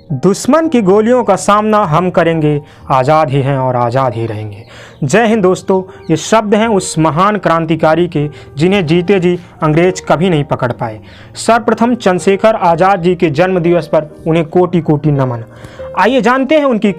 दुश्मन की गोलियों का सामना हम करेंगे, आज़ाद ही हैं और आज़ाद ही रहेंगे। जय हिंद दोस्तों, ये शब्द हैं उस महान क्रांतिकारी के जिन्हें जीते जी अंग्रेज कभी नहीं पकड़ पाए। सर्वप्रथम चंद्रशेखर आज़ाद जी के जन्म दिवस पर उन्हें कोटि कोटि नमन। आइए जानते हैं उनकी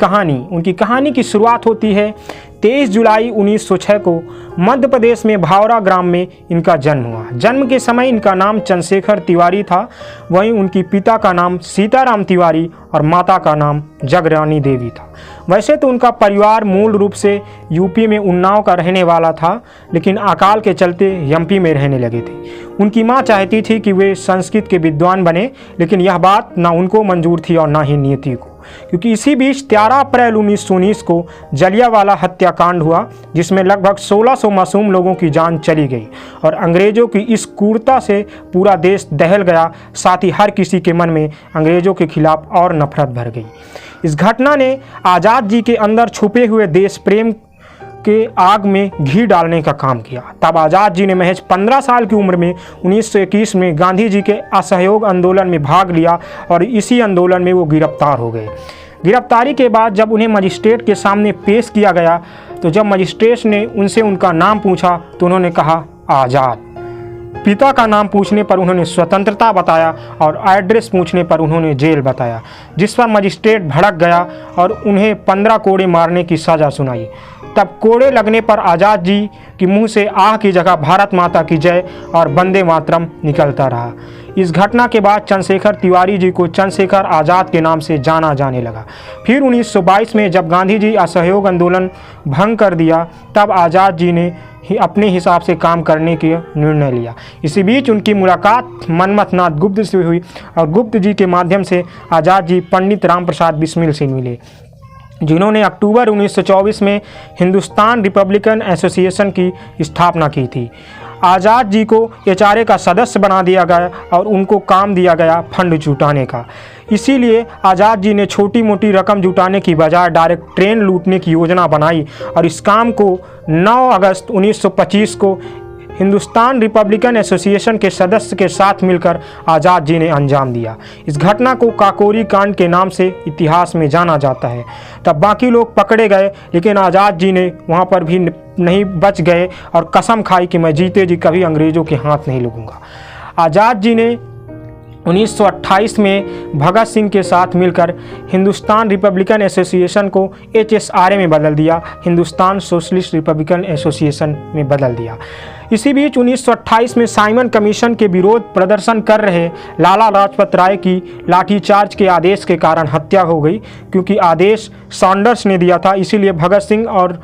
कहानी की शुरुआत होती है 23 जुलाई 1906 को मध्य प्रदेश में भावरा ग्राम में इनका जन्म हुआ। जन्म के समय इनका नाम चंद्रशेखर तिवारी था। वहीं उनकी पिता का नाम सीताराम तिवारी और माता का नाम जगरानी देवी था। वैसे तो उनका परिवार मूल रूप से यूपी में उन्नाव का रहने वाला था, लेकिन अकाल के चलते एमपी में रहने लगे थे। उनकी मां चाहती थी कि वे संस्कृत के विद्वान बने, लेकिन यह बात ना उनको मंजूर थी और ना ही नियति को, क्योंकि इसी बीच 13 अप्रैल 1919 को जलियांवाला हत्याकांड हुआ, जिसमें लगभग 1600 मासूम लोगों की जान चली गई और अंग्रेजों की इस क्रूरता से पूरा देश दहल गया। साथ ही हर किसी के मन में अंग्रेजों के खिलाफ और नफरत भर गई। इस घटना ने आज़ाद जी के अंदर छुपे हुए देश प्रेम के आग में घी डालने का काम किया। तब आज़ाद जी ने महज 15 साल की उम्र में 1921 में गांधी जी के असहयोग आंदोलन में भाग लिया और इसी आंदोलन में वो गिरफ्तार हो गए। गिरफ्तारी के बाद जब उन्हें मजिस्ट्रेट के सामने पेश किया गया, तो जब मजिस्ट्रेट ने उनसे उनका नाम पूछा तो उन्होंने कहा आज़ाद। पिता का नाम पूछने पर उन्होंने स्वतंत्रता बताया और एड्रेस पूछने पर उन्होंने जेल बताया, जिस पर मजिस्ट्रेट भड़क गया और उन्हें 15 कोड़े मारने की सज़ा सुनाई। तब कोड़े लगने पर आज़ाद जी के मुंह से आह की जगह भारत माता की जय और वंदे मातरम निकलता रहा। इस घटना के बाद चंद्रशेखर तिवारी जी को चंद्रशेखर आज़ाद के नाम से जाना जाने लगा। फिर 1922 में जब गांधी जी असहयोग आंदोलन भंग कर दिया, तब आज़ाद जी ने अपने हिसाब से काम करने का निर्णय लिया। इसी बीच उनकी मुलाकात मनमथनाथ गुप्त से हुई और गुप्त जी के माध्यम से आज़ाद जी पंडित राम प्रसाद बिस्मिल से मिले, जिन्होंने अक्टूबर 1924 में हिंदुस्तान रिपब्लिकन एसोसिएशन की स्थापना की थी। आज़ाद जी को एचआरए का सदस्य बना दिया गया और उनको काम दिया गया फंड जुटाने का। इसीलिए आज़ाद जी ने छोटी मोटी रकम जुटाने की बजाय डायरेक्ट ट्रेन लूटने की योजना बनाई और इस काम को 9 अगस्त 1925 को हिंदुस्तान रिपब्लिकन एसोसिएशन के सदस्य के साथ मिलकर आज़ाद जी ने अंजाम दिया। इस घटना को काकोरी कांड के नाम से इतिहास में जाना जाता है। तब बाकी लोग पकड़े गए, लेकिन आज़ाद जी ने वहाँ पर भी नहीं बच गए और कसम खाई कि मैं जीते जी कभी अंग्रेज़ों के हाथ नहीं लगूंगा। आज़ाद जी ने 1928 में भगत सिंह के साथ मिलकर हिंदुस्तान रिपब्लिकन एसोसिएशन को HSRA में बदल दिया, हिंदुस्तान सोशलिस्ट रिपब्लिकन एसोसिएशन में बदल दिया। इसी बीच 1928 में साइमन कमीशन के विरोध प्रदर्शन कर रहे लाला लाजपत राय की लाठीचार्ज के आदेश के कारण हत्या हो गई, क्योंकि आदेश सैंडर्स ने दिया था। इसीलिए भगत सिंह और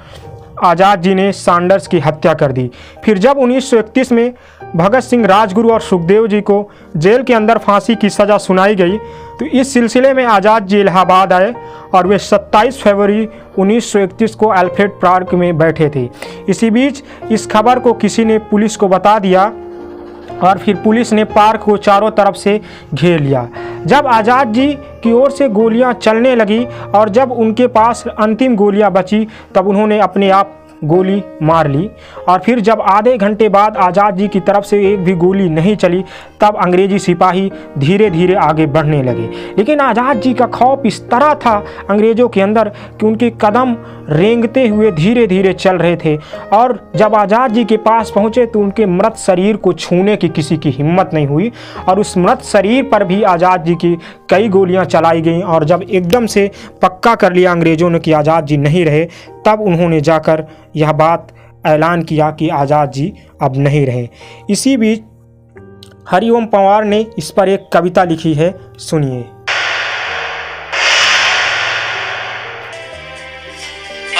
आज़ाद जी ने सैंडर्स की हत्या कर दी। फिर जब 1931 में भगत सिंह, राजगुरु और सुखदेव जी को जेल के अंदर फांसी की सज़ा सुनाई गई, तो इस सिलसिले में आज़ाद जी इलाहाबाद आए और वे 27 फरवरी 1931 को अल्फ्रेड पार्क में बैठे थे। इसी बीच इस खबर को किसी ने पुलिस को बता दिया और फिर पुलिस ने पार्क को चारों तरफ से घेर लिया। जब आज़ाद जी की ओर से गोलियां चलने लगी और जब उनके पास अंतिम गोलियां बची, तब उन्होंने अपने आप गोली मार ली। और फिर जब आधे घंटे बाद आज़ाद जी की तरफ से एक भी गोली नहीं चली, तब अंग्रेजी सिपाही धीरे धीरे आगे बढ़ने लगे। लेकिन आज़ाद जी का खौफ इस तरह था अंग्रेज़ों के अंदर कि उनके कदम रेंगते हुए धीरे धीरे चल रहे थे और जब आज़ाद जी के पास पहुँचे तो उनके मृत शरीर को छूने की किसी की हिम्मत नहीं हुई और उस मृत शरीर पर भी आज़ाद जी की कई गोलियां चलाई गईं। और जब एकदम से पक्का कर लिया अंग्रेज़ों ने कि आज़ाद जी नहीं रहे, तब उन्होंने जाकर यह बात ऐलान किया कि आज़ाद जी अब नहीं रहे। इसी बीच हरिओम पंवार ने इस पर एक कविता लिखी है, सुनिए।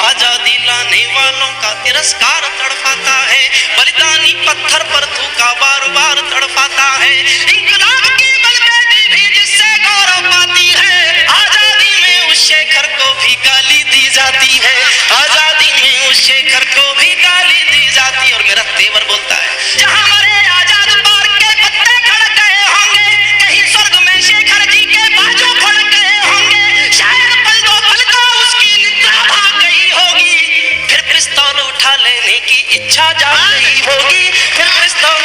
आजादी लाने वालों का तिरस्कार तड़पाता है, बलिदानी पत्थर पर थूका बार बार तड़पाता है। इंकलाब की बलबेटी भी जिससे गौरव पाती है, आजादी में उस शेखर को भी गाली दी जाती है, आजादी में उस शेखर को भी गाली दी जाती है। और मेरा तेवर बोलता है, जहां मरे आजाद पार्क के पत्ते खड़ गए होंगे, कहीं स्वर्ग में शेखर जी के बाजू खड़ गए होंगे, शायद पल दो पल को उसकी निद्रा भाग गई होगी, फिर पिस्तौल उठा लेने की इच्छा जाग गई होगी, फिर पिस्तौल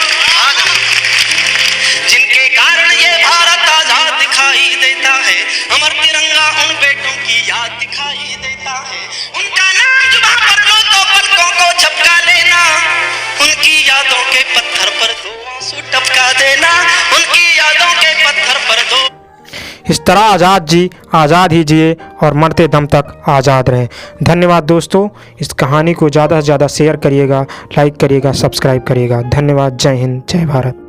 जिनके कारण ये भारत आजाद दिखाई देता है। है। अमर तिरंगा उन बेटों की याद दिखाई देता है। उनका नाम जुबान पर लो तो पलकों को झपका लेना। उनकी यादों के पत्थर पर दो आंसू टपका देना। उनकी यादों के पत्थर पर दो। इस तरह आज़ाद जी आज़ाद ही जिए और मरते दम तक आज़ाद रहें। धन्यवाद दोस्तों। इस कहानी को ज़्यादा से ज़्यादा शेयर करिएगा, लाइक करिएगा, सब्सक्राइब करिएगा। धन्यवाद। जय हिंद, जय भारत।